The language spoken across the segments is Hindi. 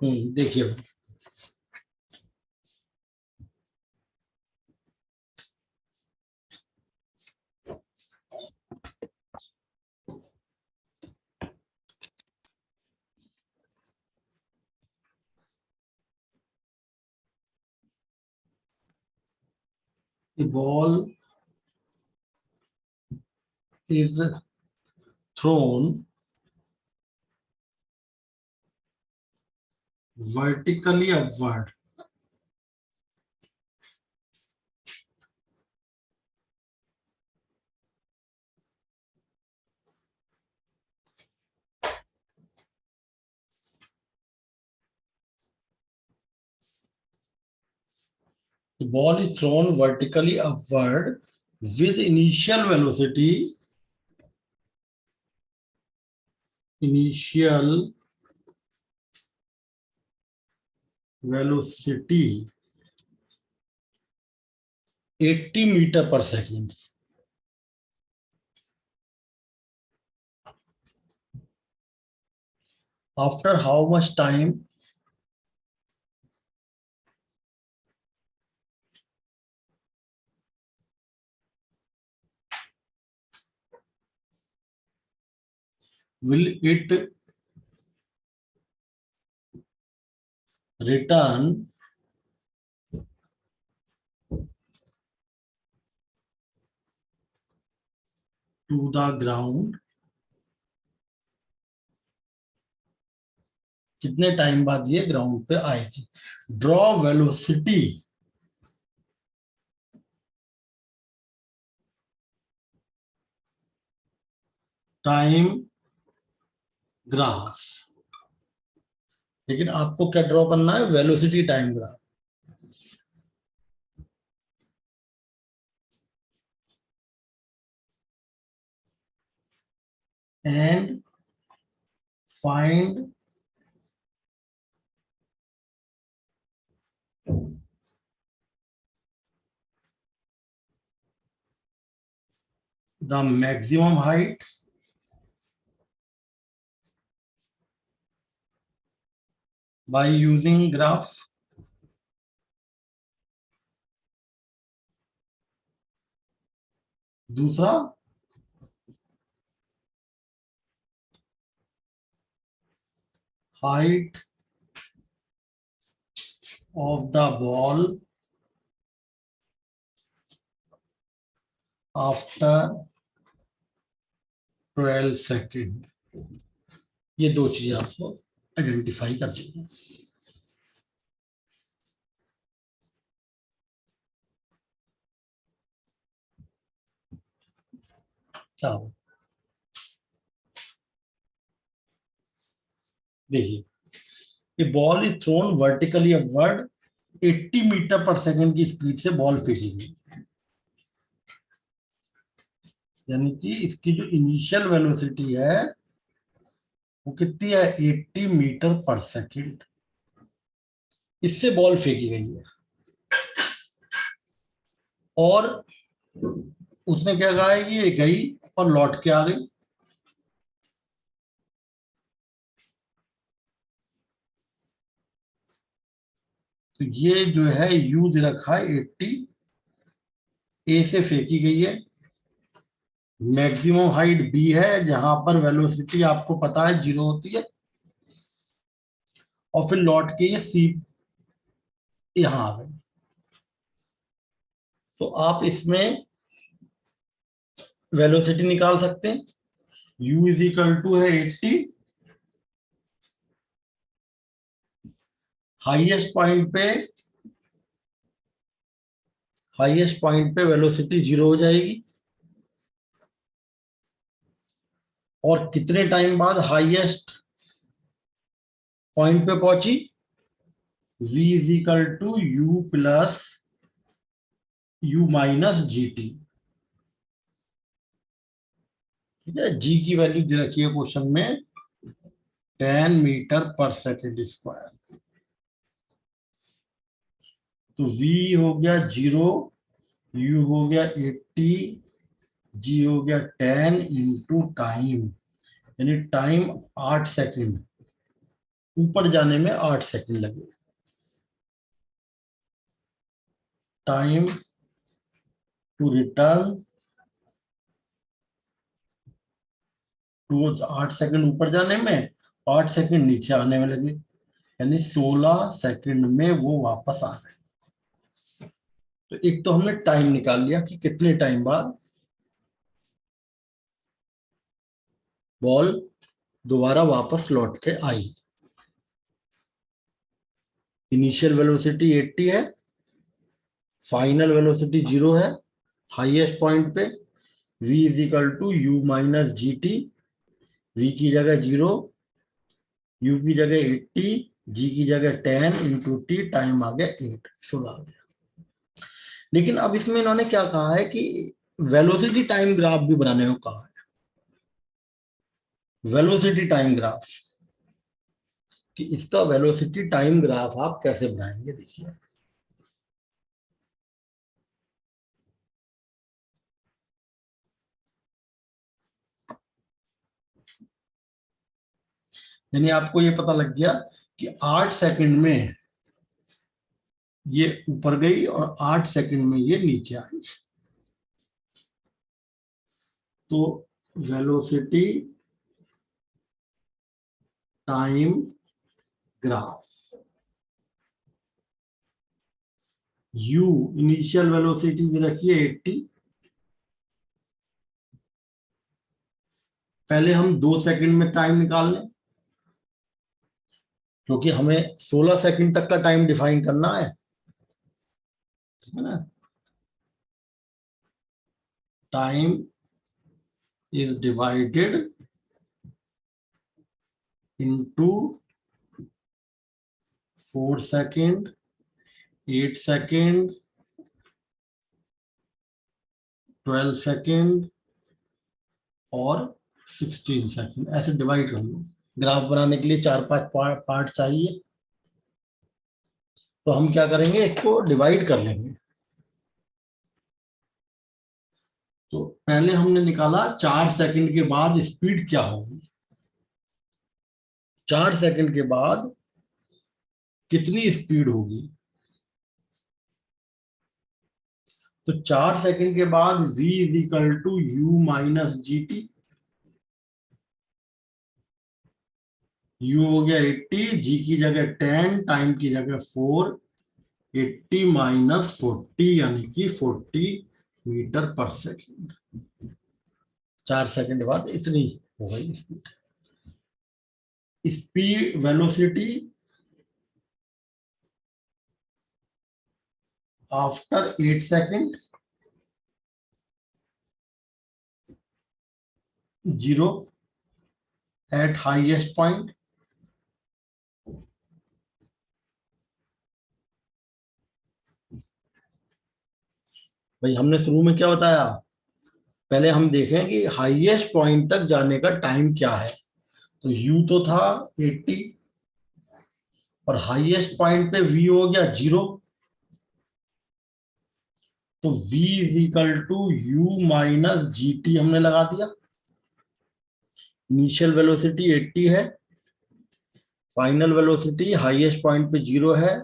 देखिए, ball is thrown vertically upward. The ball is thrown vertically upward with initial velocity 80 meter per second. After how much time will it return to the ground? कितने टाइम बाद ये ग्राउंड पे आएगी? Draw velocity time graph. लेकिन आपको क्या ड्रॉ करना है? Velocity time graph. And find the maximum height by using graph. दूसरा, height of the ball after 12 second. ये दो चीजें आपको आइडेंटिफाई कर दीजिए। क्या हो? देखिए, ये ball is thrown vertically upward 80 metre per second की स्पीड से बॉल फेंकी गई। यानी कि इसकी जो इनिशियल वेलोसिटी है वो कितनी है? 80 मीटर पर सेकेंड। इससे बॉल फेंकी गई है और उसने क्या कहा है कि ये गई और लौट के आ गई। तो ये जो है यू दे रखा है 80, ए से फेंकी गई है। मैक्सिमम हाइट बी है जहां पर वेलोसिटी आपको पता है 0 होती है, और फिर लौट के ये सी यहां आ गई। तो आप इसमें वेलोसिटी निकाल सकते हैं। u इज इक्वल टू है 80, हाईएस्ट पॉइंट पे वेलोसिटी 0 हो जाएगी, और कितने टाइम बाद हाईएस्ट पॉइंट पे पहुंची? v is equal to u plus u minus g t. ठीक है, जी की वैल्यू दे रखी है क्वेश्चन में 10 मीटर पर सेकेंड स्क्वायर। तो v हो गया 0, u हो गया 80, g हो गया 10 इंटू टाइम, यानी टाइम 8 सेकेंड। ऊपर जाने में 8 सेकंड लगे। Time to return towards, 8 second ऊपर जाने में, 8 सेकंड नीचे आने में लगे, यानी 16 सेकंड में वो वापस आ गए। तो एक तो हमने टाइम निकाल लिया कि कितने टाइम बाद बॉल दोबारा वापस लौट के आई। इनिशियल वेलोसिटी 80 है, फाइनल वेलोसिटी 0 है, हाईएस्ट पॉइंट पे v is equal to u minus g t, v की जगह 0, u की जगह 80, g की जगह 10 इंटू टी, टाइम आ गया 8, 16 आ गया। लेकिन अब इसमें इन्होंने क्या कहा है कि वेलोसिटी टाइम ग्राफ भी बनाने को कहा है। वेलोसिटी टाइम ग्राफ, कि इसका वेलोसिटी टाइम ग्राफ आप कैसे बनाएंगे, देखिए। यानी आपको ये पता लग गया कि 8 सेकंड में ये ऊपर गई और 8 सेकंड में ये नीचे आई। तो velocity time graph, u initial velocity रखिए 80, पहले हम 2 सेकंड में टाइम निकाल लें, क्योंकि हमें 16 सेकंड तक का टाइम डिफाइन करना है, ठीक है ना। Time is divided into 4 second, 8 second, 12 second और 16 सेकंड, ऐसे डिवाइड कर लो। ग्राफ बनाने के लिए 4-5 पार्ट चाहिए, तो हम क्या करेंगे, इसको डिवाइड कर लेंगे। तो पहले हमने निकाला 4 सेकंड के बाद स्पीड क्या होगी, 4 सेकंड के बाद कितनी स्पीड होगी। तो 4 सेकंड के बाद v is equal to u minus g t, u हो गया 80, g की जगह 10, टाइम की जगह 4, 80 माइनस 40 यानी कि 40 मीटर पर सेकंड। 4 सेकंड बाद इतनी हो गई speed. Speed velocity after 8 second, 0 eight highest point, भाई हमने शुरू में क्या बताया, पहले हम देखें कि हाईएस्ट पॉइंट तक जाने का टाइम क्या है। तो u तो था 80 और हाईएस्ट पॉइंट पे v हो गया 0, तो v is equal to u minus g t हमने लगा दिया। इनिशियल वेलोसिटी 80 है, फाइनल वेलोसिटी हाईएस्ट पॉइंट पे 0 है,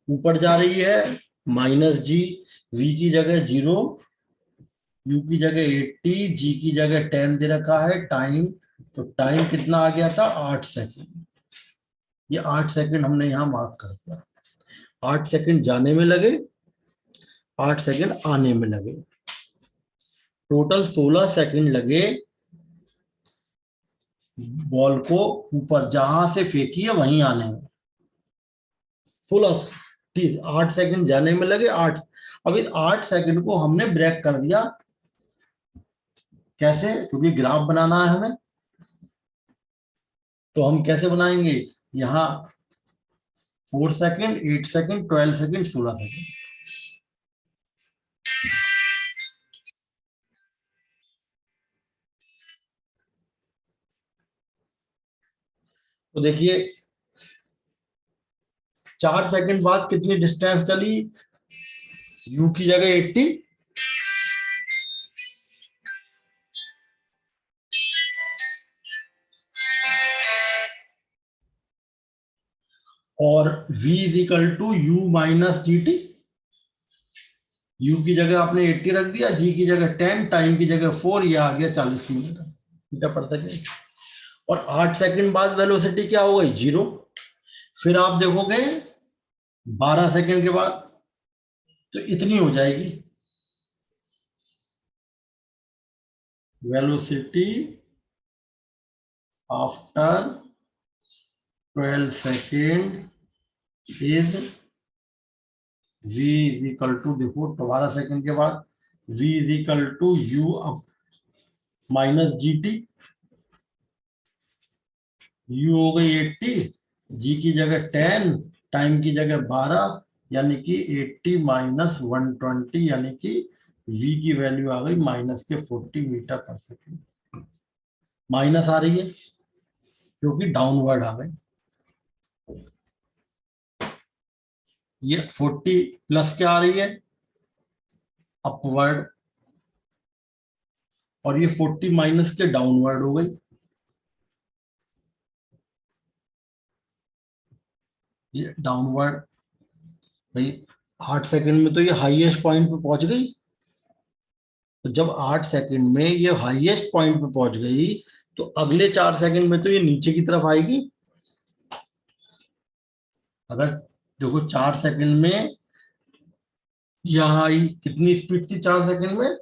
ऊपर जा रही है माइनस जी, v की जगह 0, u की जगह 80, g की जगह 10 दे रखा है, टाइम, तो टाइम कितना आ गया था, 8 सेकंड। ये 8 सेकंड हमने यहां मार्क कर दिया। 8 सेकंड जाने में लगे, 8 सेकंड आने में लगे, टोटल 16 सेकंड लगे बॉल को ऊपर जहां से फेंकी है वहीं आने में। 8 सेकंड जाने में लगे, 8, अब इस 8 सेकंड को हमने ब्रेक कर दिया। कैसे, क्योंकि ग्राफ बनाना है हमें, तो हम कैसे बनाएंगे, यहाँ 4 सेकंड, 8 सेकंड, 12 सेकंड, 16 सेकंड। तो देखिए 4 सेकंड बाद कितनी डिस्टेंस चली, u की जगह 80, और v is equal to u minus g t. u की जगह आपने 80 रख दिया, g की जगह 10, टाइम की जगह 4, ये आ गया 40 मीटर पर सेकेंड। और 8 सेकंड बाद वेलोसिटी क्या हो गई? 0। फिर आप देखोगे 12 सेकंड के बाद तो इतनी हो जाएगी velocity after 12 second is v is equal to, देखो 12 सेकंड के बाद v is equal to u minus g t. u हो गई 80, g की जगह 10, टाइम की जगह 12, यानी कि 80 माइनस 120, यानी कि v की वैल्यू आ गई माइनस के 40 मीटर पर सेकेंड। माइनस आ रही है क्योंकि डाउनवर्ड आ गई। ये 40 प्लस क्या आ रही है? अपवर्ड। और ये 40 माइनस के डाउनवर्ड हो गई। ये डाउनवर्ड भाई। 8 सेकंड में तो ये हाईएस्ट पॉइंट पे पहुंच गई। तो जब 8 सेकंड में ये हाईएस्ट पॉइंट पे पहुंच गई तो अगले 4 सेकंड में तो ये नीचे की तरफ आएगी। अगर देखो 4 सेकंड में यहां आई, कितनी स्पीड थी 4 सेकंड में?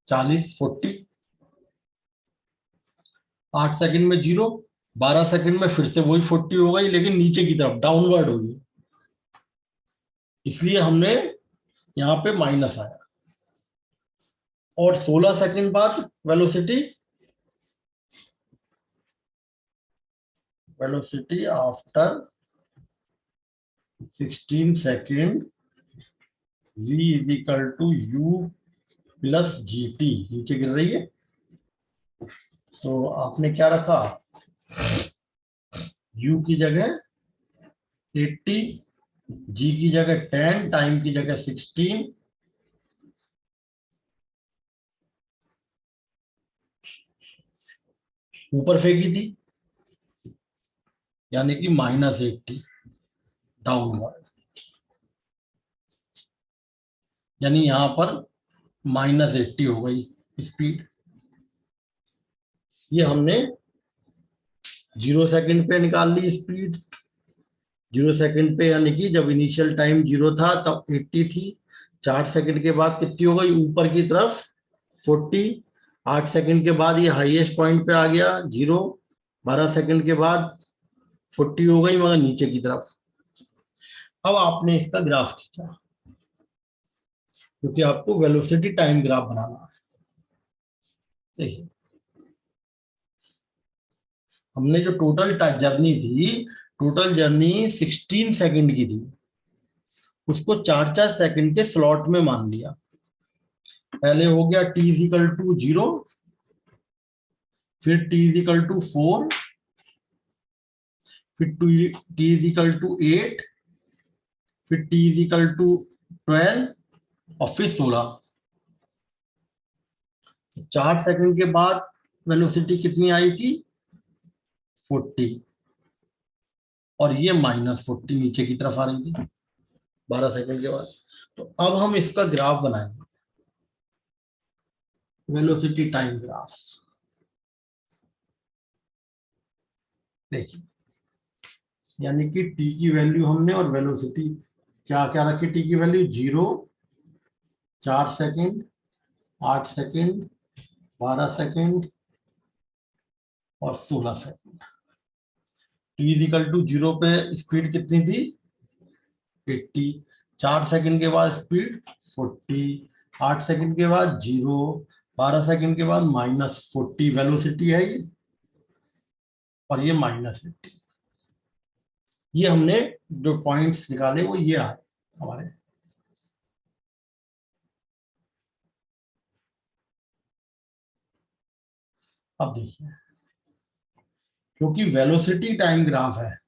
40, 40। 8 सेकंड में 0, 12 सेकंड में फिर से वही 40 हो गई, लेकिन नीचे की तरफ डाउनवर्ड होगी, इसलिए हमने यहाँ पे माइनस आया। और 16 सेकंड बाद velocity after 16 second v is equal to u plus g t, नीचे गिर रही है। तो आपने क्या रखा? u की जगह 80, g की जगह 10, टाइम की जगह 16, ऊपर फेंकी थी, यानी कि माइनस 80 डाउनवर्ड, यानी यहां पर माइनस 80 हो गई स्पीड। ये हमने 0 सेकंड पे निकाल ली स्पीड। 0 सेकंड पे यानी कि जब इनिशियल टाइम 0 था तब 80 थी। 4 सेकंड के बाद कितनी हो गई? ऊपर की तरफ 40। 8 सेकंड के बाद ये हाईएस्ट पॉइंट पे आ गया 0। 12 सेकंड के बाद 40 हो गई मगर नीचे की तरफ। अब आपने इसका ग्राफ खींचा क्योंकि आपको वेलोसिटी टाइम ग्राफ बनाना है। देखिए हमने जो टोटल जर्नी थी, टोटल जर्नी 16 सेकंड की थी, उसको 4-4 सेकंड के स्लॉट में मान लिया। पहले हो गया t इज इक्वल टू 0, फिर t इज इक्वल टू 4, फिर t इज इक्वल टू 8, फिर t इज इक्वल टू 12 और फिर 16। 4 सेकंड के बाद वेलोसिटी कितनी आई थी? 40। और ये माइनस 40 नीचे की तरफ आ रही थी 12 सेकंड के बाद। तो अब हम इसका ग्राफ बनाएंगे, वेलोसिटी टाइम ग्राफ। देखिए यानी कि t की वैल्यू हमने और वेलोसिटी क्या क्या रखी? t की वैल्यू 0, 4 सेकंड, 8 सेकंड, 12 सेकंड और 16 second. t is equal to 0 पे स्पीड कितनी थी? 80। 4 सेकंड के बाद स्पीड 40, 8 सेकंड के बाद 0, 12 सेकंड के बाद माइनस 40 वेलोसिटी है ये, और ये माइनस 80। ये हमने जो पॉइंट्स निकाले वो ये आए हमारे। अब देखिए क्योंकि वेलोसिटी टाइम ग्राफ है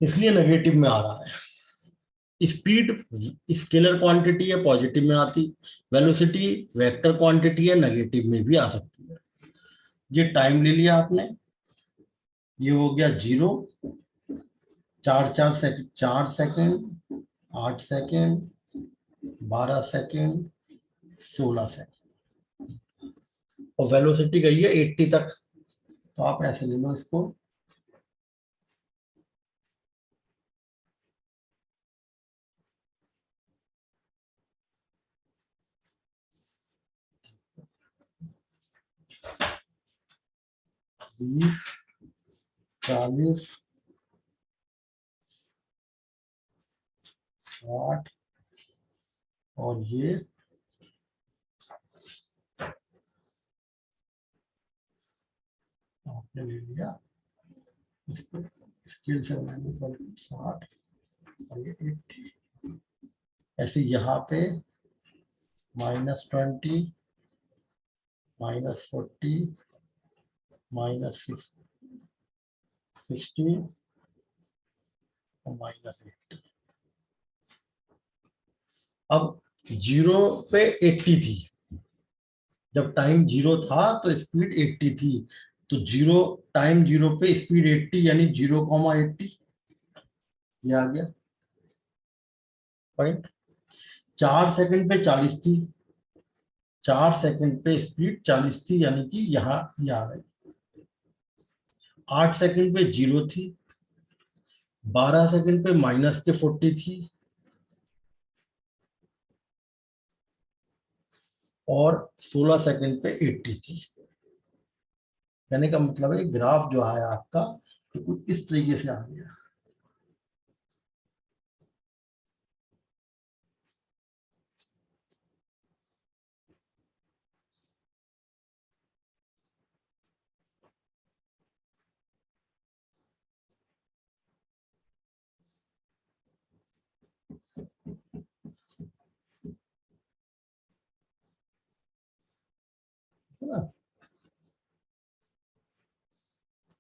इसलिए नेगेटिव में आ रहा है। स्पीड स्केलर क्वांटिटी है, पॉजिटिव में आती। वेलोसिटी वेक्टर क्वांटिटी है, नेगेटिव में भी आ सकती है। ये टाइम ले लिया आपने, ये हो गया 0, 4 4 second, 4 second, 8 second, 12 second, 16 second, और वेलोसिटी गई है 80 तक। तो आप ऐसे ले लो इसको, बीस, 40, 60, और ये आपने ले लिया, इसको स्केल से बनाएंगे तो 60, और ये 80। ऐसे यहाँ पे -20, -40, -60 और -80। अब 0 पे 80 थी, जब टाइम 0 था तो स्पीड 80 थी, तो 0 टाइम 0 पे स्पीड 80, यानी 0,80 ये आ गया पॉइंट। 4 सेकंड पे 40 थी, 4 सेकंड पे स्पीड 40 थी, यानी कि यहाँ ये आ गई। 8 सेकंड पे 0 थी, 12 सेकंड पे -40 थी, और 16 सेकंड पे 80 थी। कहने का मतलब है ग्राफ जो आया आपका तो कुछ इस तरीके से आ गया। है ना,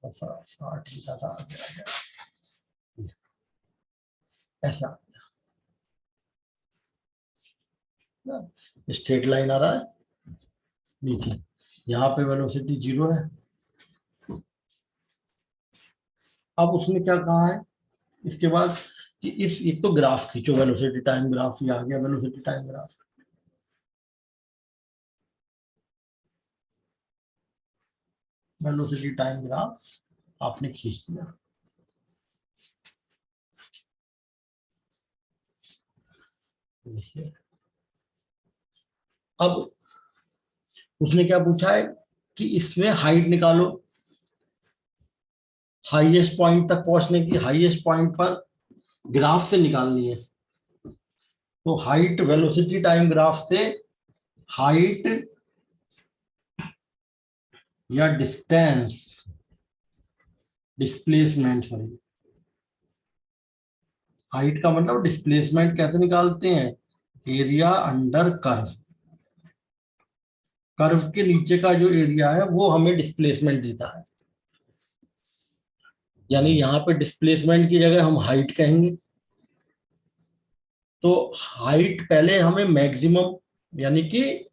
60 का था, आ गया ऐसा ना, स्ट्रेट लाइन आ रहा है नीचे, यहाँ पे वेलोसिटी 0 है। अब उसने क्या कहा है इसके बाद कि इस एक तो ग्राफ खींचो, वेलोसिटी टाइम ग्राफ, ये आ गया velocity time graph. Velocity time graph आपने खींच दिया। देखिए, अब उसने क्या पूछा है कि इसमें हाइट निकालो, हाईएस्ट पॉइंट तक पहुंचने की, हाईएस्ट पॉइंट पर ग्राफ से निकालनी है। तो हाइट वेलोसिटी टाइम ग्राफ से हाइट या डिस्टेंस, डिस्प्लेसमेंट सॉरी, हाइट का मतलब डिस्प्लेसमेंट कैसे निकालते हैं, एरिया अंडर कर्व, कर्व के नीचे का जो एरिया है वो हमें डिस्प्लेसमेंट देता है। यानी यहाँ पे डिस्प्लेसमेंट की जगह हम हाइट कहेंगे। तो हाइट पहले हमें मैक्सिमम, यानी कि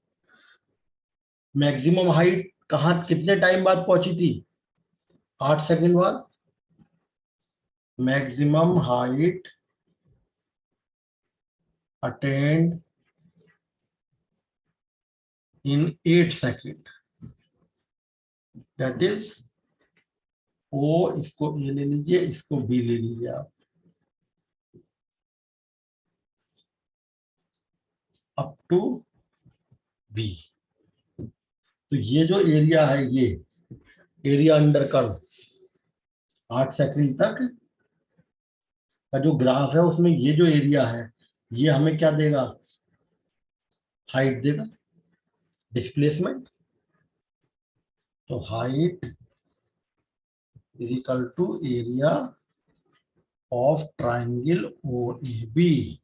मैक्सिमम हाइट कहाँ कितने टाइम बाद पहुंची थी, 8 सेकंड बाद। Maximum height attend in 8 second, that is O, इसको ए ले लीजिए, इसको बी ले लीजिए आप, अप टू बी। तो ये जो एरिया है, ये एरिया अंडर कर्व 8 सेकंड तक का जो ग्राफ है, उसमें ये जो एरिया है ये हमें क्या देगा, हाइट देगा, डिस्प्लेसमेंट। तो height is equal to area of triangle O A B,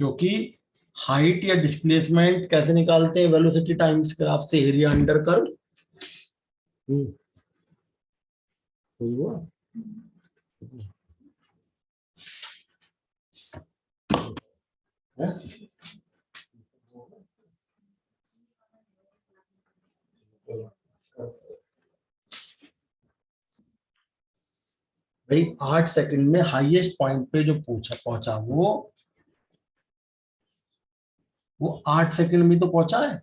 क्योंकि हाइट या डिस्प्लेसमेंट कैसे निकालते हैं, वेलोसिटी टाइम्स ग्राफ से एरिया अंडर कर्व। हुआ है? भाई 8 सेकंड में हाईएस्ट पॉइंट पे जो पहुंचा वो 8 सेकंड में तो पहुंचा है,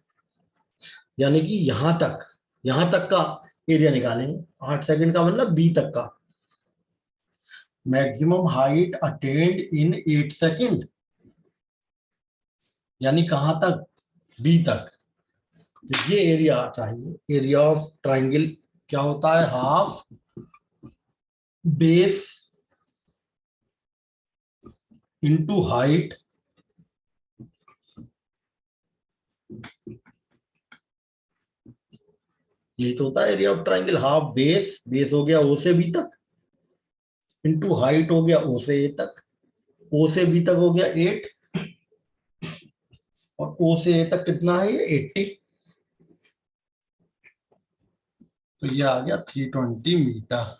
यानी कि यहां तक का एरिया निकालेंगे। 8 सेकंड का मतलब बी तक का। मैक्सिमम हाइट अटेन्ड इन 8 सेकंड, यानी कहां तक, बी तक। तो ये एरिया चाहिए। एरिया ऑफ ट्राइंगल क्या होता है, हाफ बेस इंटू हाइट यही तो होता है area of triangle. Half base हो गया ओ से बी तक, इंटू हाइट हो गया ओ से ए तक। ओ से बी तक हो गया 8 और ओ से ए तक कितना है ये 80। तो ये आ गया 320 मीटर।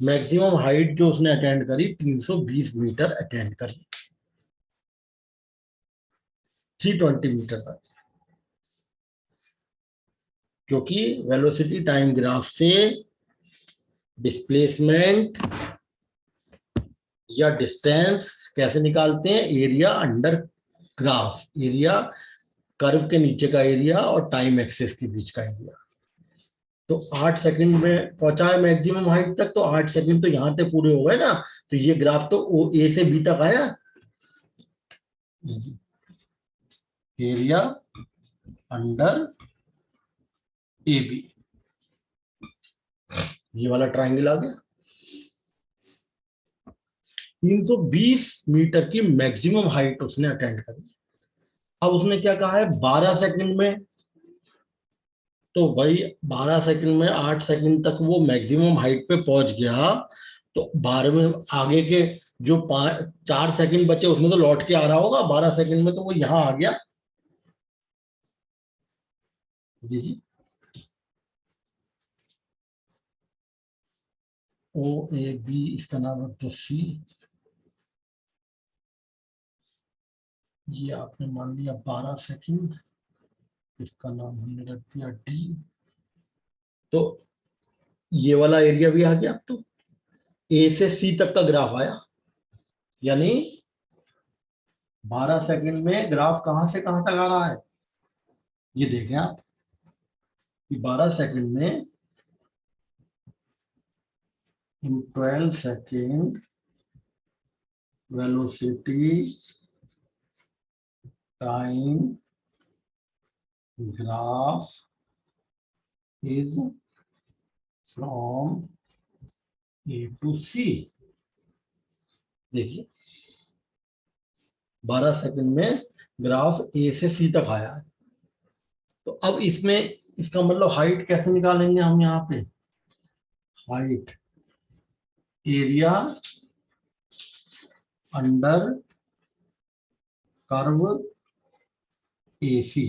मैक्सिमम हाइट जो उसने अटेंड करी 320 मीटर अटेंड करी, 320 मीटर तक। क्योंकि वेलोसिटी टाइम ग्राफ से डिस्प्लेसमेंट या डिस्टेंस कैसे निकालते हैं, area under graph, area curve के नीचे का एरिया और टाइम एक्सिस के बीच का एरिया। तो 8 सेकंड में पहुंचा है मैक्सिमम हाइट तक, तो 8 सेकंड तो यहां तक पूरे हो गए ना। तो ये ग्राफ तो ओ ए से बी तक आया, एरिया अंडर ए बी, ये वाला ट्राइंगल आ गया। 320 मीटर की मैक्सिमम हाइट उसने अटेंड करी। अब उसने क्या कहा है 12 सेकंड में, तो भाई 12 सेकंड में 8 सेकंड तक वो मैक्सिमम हाइट पे पहुंच गया। तो 12वें आगे के जो 4 सेकंड बचे उसमें तो लौट के आ रहा होगा। 12 सेकंड में तो वो यहां आ गया। देखिए ओ ए बी, इसका नाम है तो सी, ये आपने मान लिया 12 सेकंड, इसका नाम हमने रख दिया डी। तो ये वाला एरिया भी आ गया। अब तो ए से सी तक का ग्राफ आया, यानी 12 सेकंड में ग्राफ कहां से कहां तक आ रहा है, ये देखें आप कि 12 सेकंड में in 12 second velocity time graph is from A to C. देखिए 12 सेकंड में ग्राफ ए से सी तक आया है। तो अब इसमें इसका मतलब हाइट कैसे निकालेंगे हम, यहाँ पे height area under curve AC.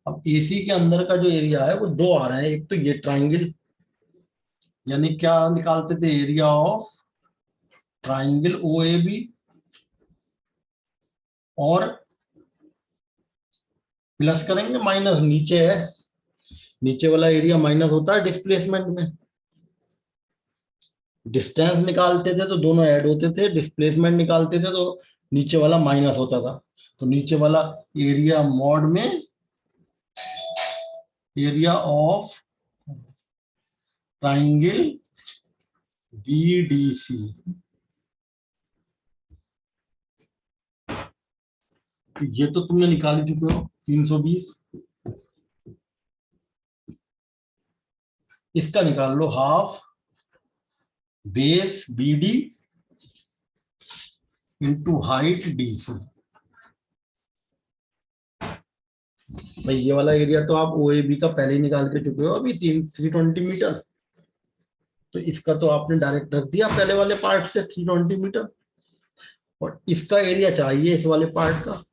अब एसी के अंदर का जो एरिया है वो दो आ रहे हैं, एक तो ये ट्राइंगल, यानी क्या निकालते थे, area of triangle O A B, और प्लस करेंगे माइनस, नीचे है, नीचे वाला एरिया माइनस होता है डिस्प्लेसमेंट में। डिस्टेंस निकालते थे तो दोनों ऐड होते थे, डिस्प्लेसमेंट निकालते थे तो नीचे वाला माइनस होता था। तो नीचे वाला एरिया मॉड में एरिया ऑफ ट्राइंगल बीडीसी, ये तो तुमने निकाल ही चुके हो 320। इसका निकाल लो half base BD into height DC. भाई ये वाला एरिया तो आप ओ ए बी का पहले ही निकाल के चुके हो अभी 320 मीटर। तो इसका तो आपने डायरेक्ट रख दिया पहले वाले पार्ट से 320 मीटर। और इसका एरिया चाहिए इस वाले पार्ट का,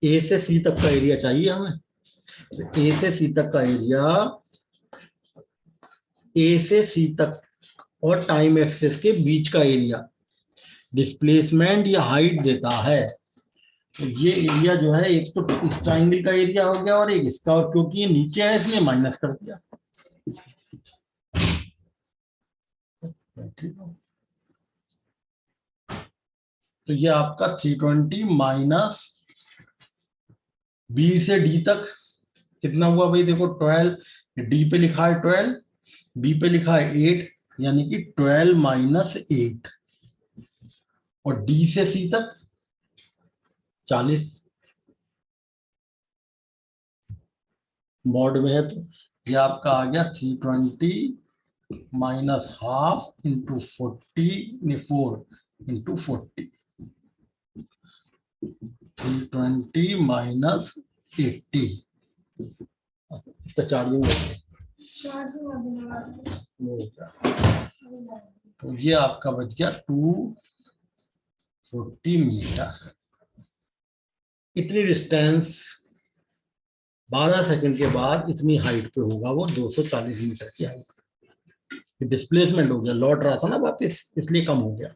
ए से सी तक का एरिया चाहिए हमें। तो ए से सी तक का एरिया, ए से सी तक और टाइम एक्सेस के बीच का एरिया डिस्प्लेसमेंट या हाइट देता है। तो ये एरिया जो है एक तो इस ट्राइंगल का एरिया हो गया और एक इसका, और क्योंकि ये नीचे है इसलिए माइनस कर दिया। तो ये आपका 320 माइनस बी से डी तक कितना हुआ भाई? देखो 12, डी पे लिखा है 12, बी पे लिखा है 8, यानी कि 12 माइनस 8, और डी से सी तक 40 मॉड में है, तो ये आपका आ गया 320 minus half into 4 into 40, 320 minus 80। इसका चार्जिंग तो ये आपका बच गया 240 मीटर। इतनी डिस्टेंस 12 सेकंड के बाद इतनी हाइट पे होगा वो, 240 मीटर की हाइट। डिस्प्लेसमेंट हो गया, लौट रहा था ना वापस, इसलिए कम हो गया।